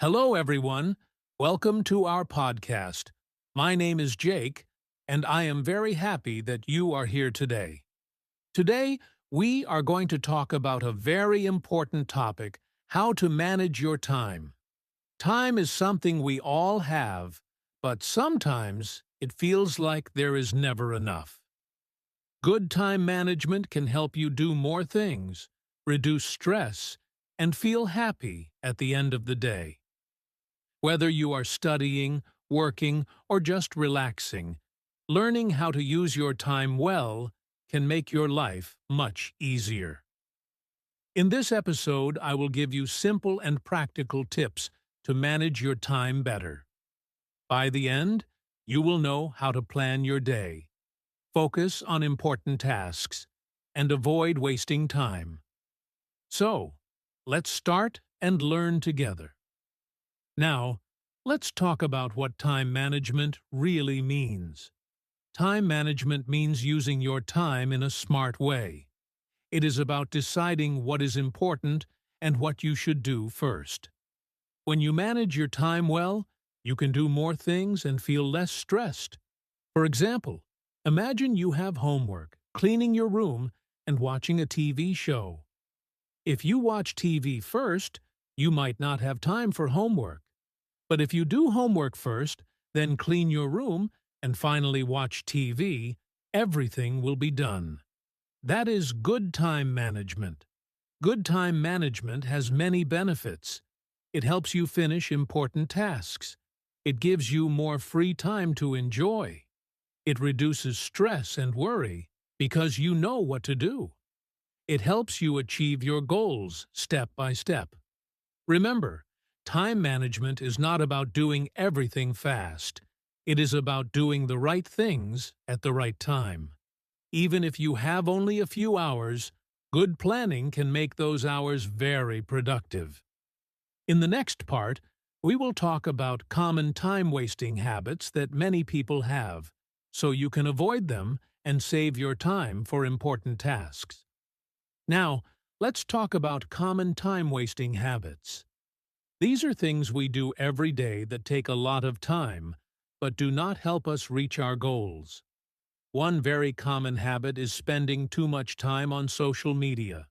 Hello, everyone. Welcome to our podcast. My name is Jake, and I am very happy that you are here today. Today, we are going to talk about a very important topic: how to manage your time. Time is something we all have, but sometimes it feels like there is never enough. Good time management can help you do more things, reduce stress, and feel happy at the end of the day. Whether you are studying, working, or just relaxing, learning how to use your time well can make your life much easier. In this episode, I will give you simple and practical tips to manage your time better. By the end, you will know how to plan your day, focus on important tasks, and avoid wasting time. So, let's start and learn together. Now, let's talk about what time management really means. Time management means using your time in a smart way. It is about deciding what is important and what you should do first. When you manage your time well, you can do more things and feel less stressed. For example, imagine you have homework, cleaning your room, and watching a TV show. If you watch TV first, you might not have time for homework. But if you do homework first, then clean your room, and finally watch TV, everything will be done. That is good time management. Good time management has many benefits. It helps you finish important tasks. It gives you more free time to enjoy. It reduces stress and worry because you know what to do. It helps you achieve your goals step by step. Remember, time management is not about doing everything fast. It is about doing the right things at the right time. Even if you have only a few hours, good planning can make those hours very productive. In the next part, we will talk about common time-wasting habits that many people have, so you can avoid them and save your time for important tasks. Now, let's talk about common time-wasting habits. These are things we do every day that take a lot of time, but do not help us reach our goals. One very common habit is spending too much time on social media.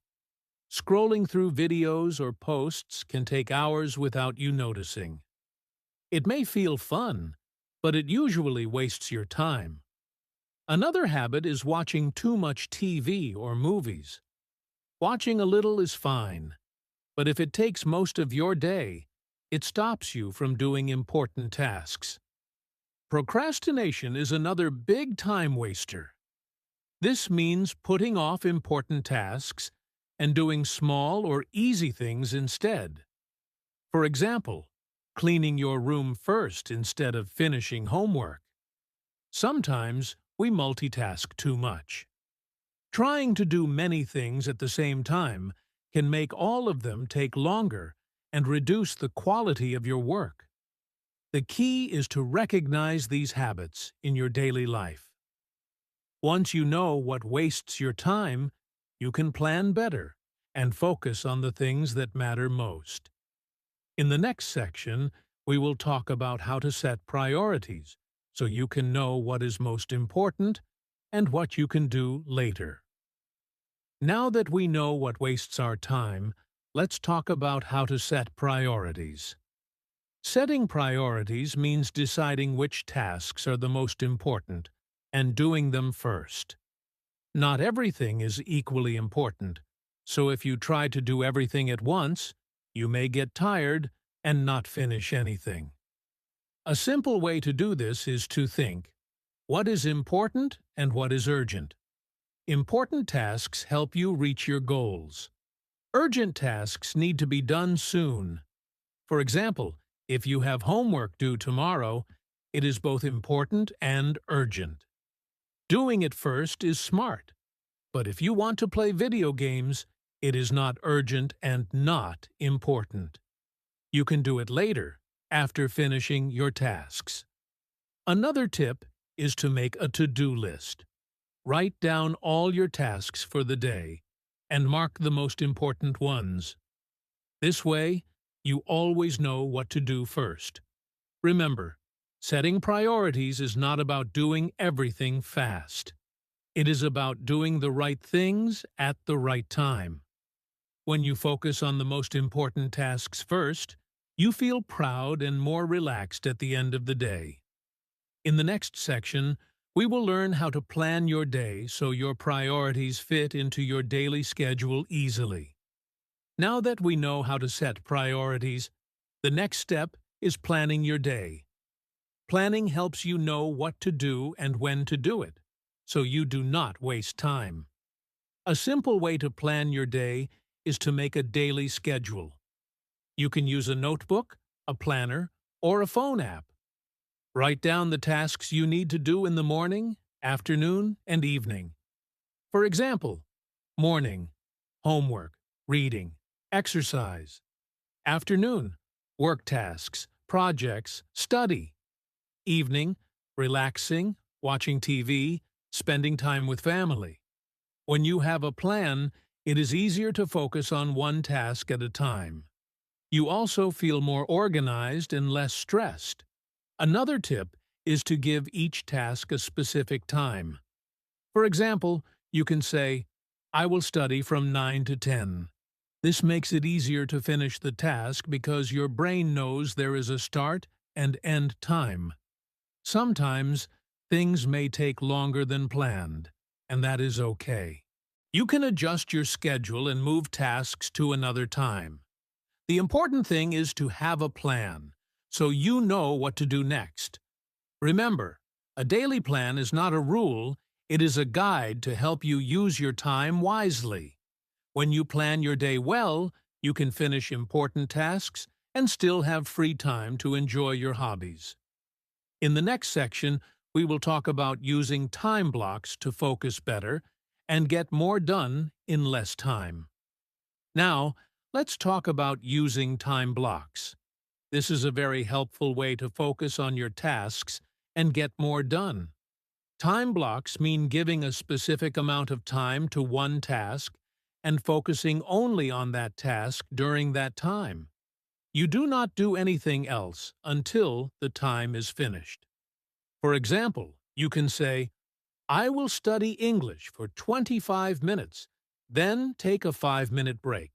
Scrolling through videos or posts can take hours without you noticing. It may feel fun, but it usually wastes your time. Another habit is watching too much TV or movies. Watching a little is fine, but if it takes most of your day, it stops you from doing important tasks. Procrastination is another big time waster. This means putting off important tasks and doing small or easy things instead. For example, cleaning your room first instead of finishing homework. Sometimes we multitask too much. Trying to do many things at the same time can make all of them take longer and reduce the quality of your work. The key is to recognize these habits in your daily life. Once you know what wastes your time, you can plan better and focus on the things that matter most. In the next section, we will talk about how to set priorities so you can know what is most important and what you can do later. Now that we know what wastes our time, let's talk about how to set priorities. Setting priorities means deciding which tasks are the most important and doing them first. Not everything is equally important, so if you try to do everything at once, you may get tired and not finish anything. A simple way to do this is to think, what is important and what is urgent? Important tasks help you reach your goals. Urgent tasks need to be done soon. For example, if you have homework due tomorrow, it is both important and urgent. Doing it first is smart, but if you want to play video games, it is not urgent and not important. You can do it later, after finishing your tasks. Another tip is to make a to-do list. Write down all your tasks for the day and mark the most important ones. This way, You always know what to do first. Remember, setting priorities is not about doing everything fast. It is about doing the right things at the right time. When you focus on the most important tasks first, you feel proud and more relaxed at the end of the day. In the next section, we will learn how to plan your day so your priorities fit into your daily schedule easily. Now that we know how to set priorities, the next step is planning your day. Planning helps you know what to do and when to do it, so you do not waste time. A simple way to plan your day is to make a daily schedule. You can use a notebook, a planner, or a phone app. Write down the tasks you need to do in the morning, afternoon, and evening. For example, morning, homework, reading, exercise. Afternoon, work tasks, projects, study. Evening, relaxing, watching TV, spending time with family. When you have a plan, it is easier to focus on one task at a time. You also feel more organized and less stressed. Another tip is to give each task a specific time. For example, you can say, "I will study from 9 to 10. This makes it easier to finish the task because your brain knows there is a start and end time. Sometimes, things may take longer than planned, and that is okay. You can adjust your schedule and move tasks to another time. The important thing is to have a plan, so you know what to do next. Remember, a daily plan is not a rule, it is a guide to help you use your time wisely. When you plan your day well, you can finish important tasks and still have free time to enjoy your hobbies. In the next section, we will talk about using time blocks to focus better and get more done in less time. Now, let's talk about using time blocks. This is a very helpful way to focus on your tasks and get more done. Time blocks mean giving a specific amount of time to one task and focusing only on that task during that time. You do not do anything else until the time is finished. For example, you can say, "I will study English for 25 minutes, then take a 5-minute break."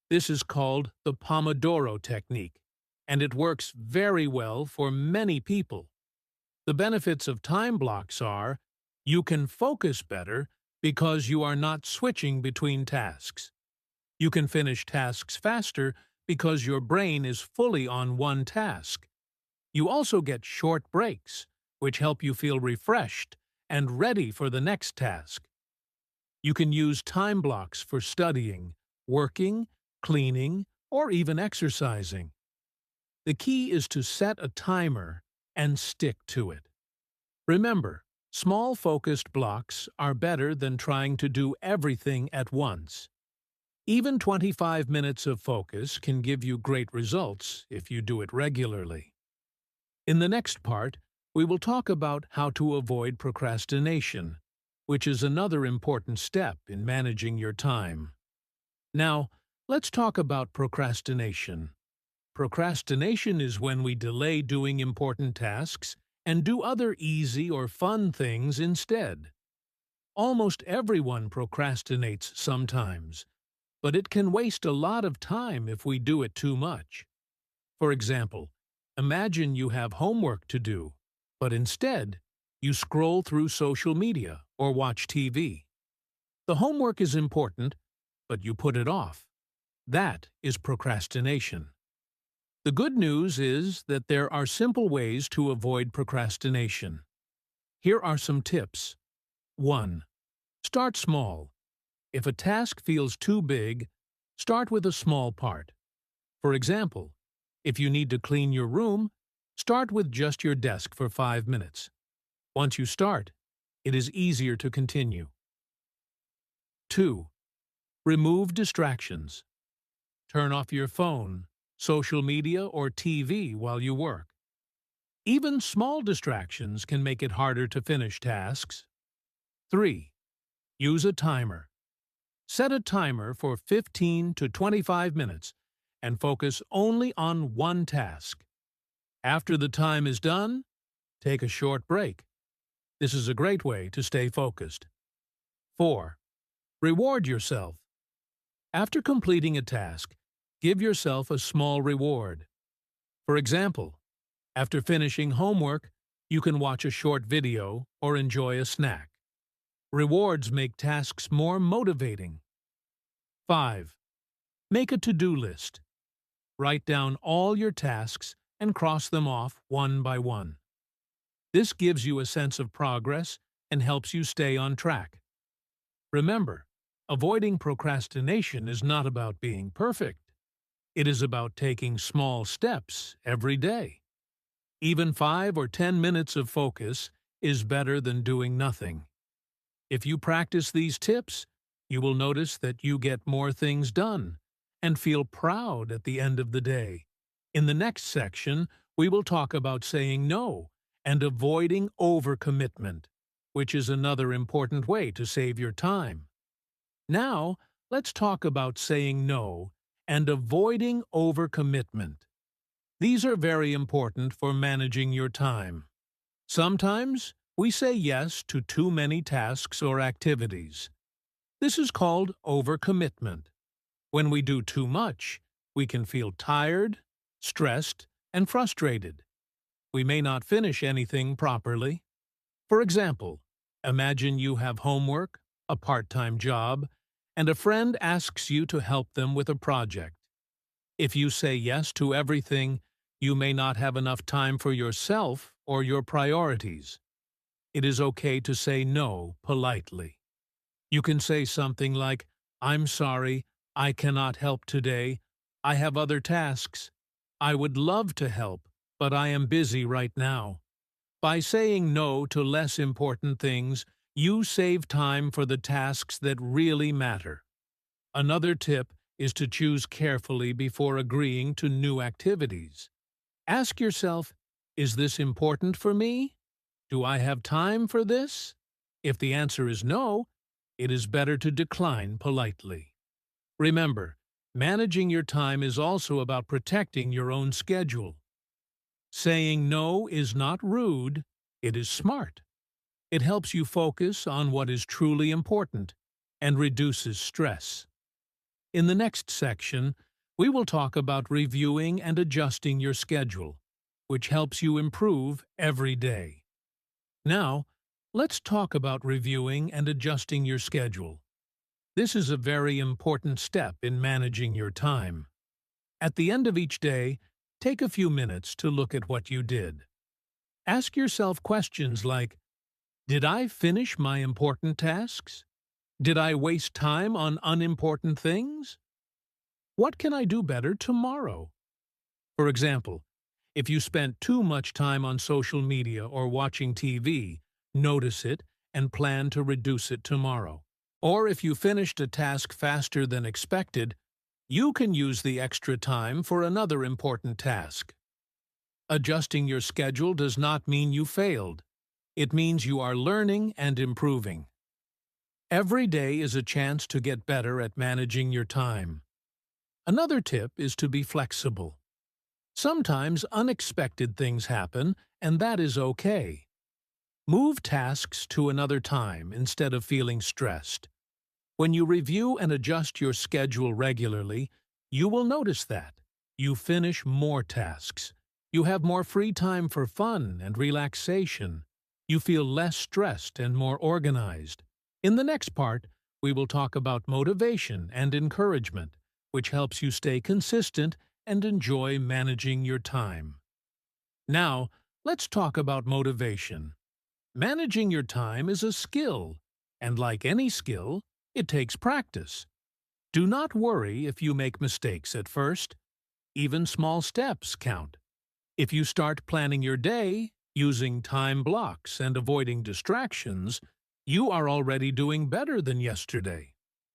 This is called the Pomodoro technique, and it works very well for many people. The benefits of time blocks are, you can focus better because you are not switching between tasks. You can finish tasks faster because your brain is fully on one task. You also get short breaks, which help you feel refreshed and ready for the next task. You can use time blocks for studying, working, cleaning, or even exercising. The key is to set a timer and stick to it. Remember, small focused blocks are better than trying to do everything at once. Even 25 minutes of focus can give you great results if you do it regularly. In the next part, we will talk about how to avoid procrastination, which is another important step in managing your time. Now, let's talk about procrastination. Procrastination is when we delay doing important tasks and do other easy or fun things instead. Almost everyone procrastinates sometimes, but it can waste a lot of time if we do it too much. For example, imagine you have homework to do, but instead, you scroll through social media or watch TV. The homework is important, but you put it off. That is procrastination. The good news is that there are simple ways to avoid procrastination. Here are some tips. 1. Start small. If a task feels too big, start with a small part. For example, if you need to clean your room, start with just your desk for 5 minutes. Once you start, it is easier to continue. 2. Remove distractions. Turn off your phone, social media, or TV while you work. Even small distractions can make it harder to finish tasks. 3. Use a timer. Set a timer for 15 to 25 minutes and focus only on one task. After the time is done, take a short break. This is a great way to stay focused. 4. Reward yourself. After completing a task, give yourself a small reward. For example, after finishing homework, you can watch a short video or enjoy a snack. Rewards make tasks more motivating. 5. Make a to-do list. Write down all your tasks and cross them off one by one. This gives you a sense of progress and helps you stay on track. Remember, avoiding procrastination is not about being perfect. It is about taking small steps every day. Even 5 or 10 minutes of focus is better than doing nothing. If you practice these tips, you will notice that you get more things done and feel proud at the end of the day. In the next section, we will talk about saying no and avoiding overcommitment, which is another important way to save your time. Now, let's talk about saying no and avoiding overcommitment. These are very important for managing your time. Sometimes, we say yes to too many tasks or activities. This is called overcommitment. When we do too much, we can feel tired, stressed, and frustrated. We may not finish anything properly. For example, imagine you have homework, a part-time job, and a friend asks you to help them with a project. If you say yes to everything, you may not have enough time for yourself or your priorities. It is okay to say no politely. You can say something like, "I'm sorry, I cannot help today. I have other tasks. I would love to help, but I am busy right now." By saying no to less important things, you save time for the tasks that really matter. Another tip is to choose carefully before agreeing to new activities. Ask yourself, is this important for me? Do I have time for this? If the answer is no, it is better to decline politely. Remember, managing your time is also about protecting your own schedule. Saying no is not rude, it is smart. It helps you focus on what is truly important and reduces stress. In the next section, we will talk about reviewing and adjusting your schedule, which helps you improve every day. Now, let's talk about reviewing and adjusting your schedule. This is a very important step in managing your time. At the end of each day, take a few minutes to look at what you did. Ask yourself questions like, did I finish my important tasks? Did I waste time on unimportant things? What can I do better tomorrow? For example, if you spent too much time on social media or watching TV, notice it and plan to reduce it tomorrow. Or if you finished a task faster than expected, you can use the extra time for another important task. Adjusting your schedule does not mean you failed. It means you are learning and improving. Every day is a chance to get better at managing your time. Another tip is to be flexible. Sometimes unexpected things happen, and that is okay. Move tasks to another time instead of feeling stressed. When you review and adjust your schedule regularly, you will notice that you finish more tasks. You have more free time for fun and relaxation. You feel less stressed and more organized. In the next part, we will talk about motivation and encouragement, which helps you stay consistent and enjoy managing your time. Now, let's talk about motivation. Managing your time is a skill, and like any skill, it takes practice. Do not worry if you make mistakes at first. Even small steps count. If you start planning your day, using time blocks and avoiding distractions, you are already doing better than yesterday.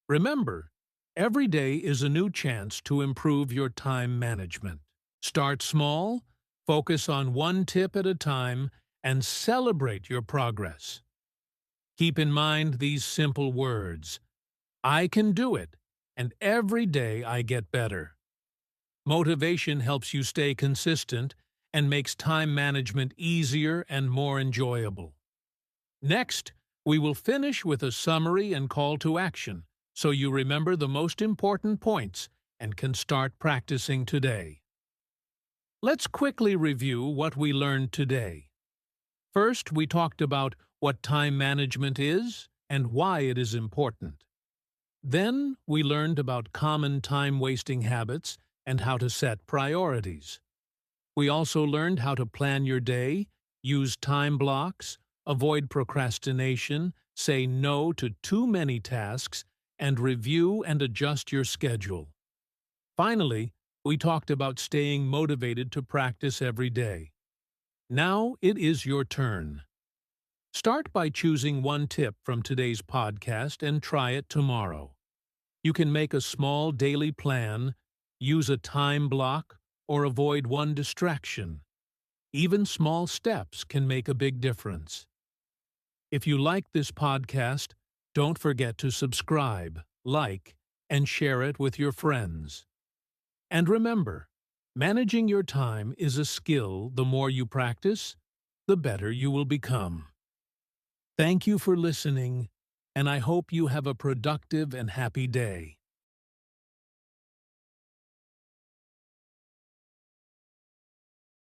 Remember, every day is a new chance to improve your time management. Start small, focus on one tip at a time, and celebrate your progress. Keep in mind these simple words. I can do it, and every day I get better. Motivation helps you stay consistent and makes time management easier and more enjoyable. Next, we will finish with a summary and call to action, so you remember the most important points and can start practicing today. Let's quickly review what we learned today. First, we talked about what time management is and why it is important. Then, we learned about common time-wasting habits and how to set priorities. We also learned how to plan your day, use time blocks, avoid procrastination, say no to too many tasks, and review and adjust your schedule. Finally, we talked about staying motivated to practice every day. Now it is your turn. Start by choosing one tip from today's podcast and try it tomorrow. You can make a small daily plan, use a time block, or avoid one distraction. Even small steps can make a big difference. If you like this podcast, don't forget to subscribe, like, and share it with your friends. And remember, managing your time is a skill. The more you practice, the better you will become. Thank you for listening, and I hope you have a productive and happy day.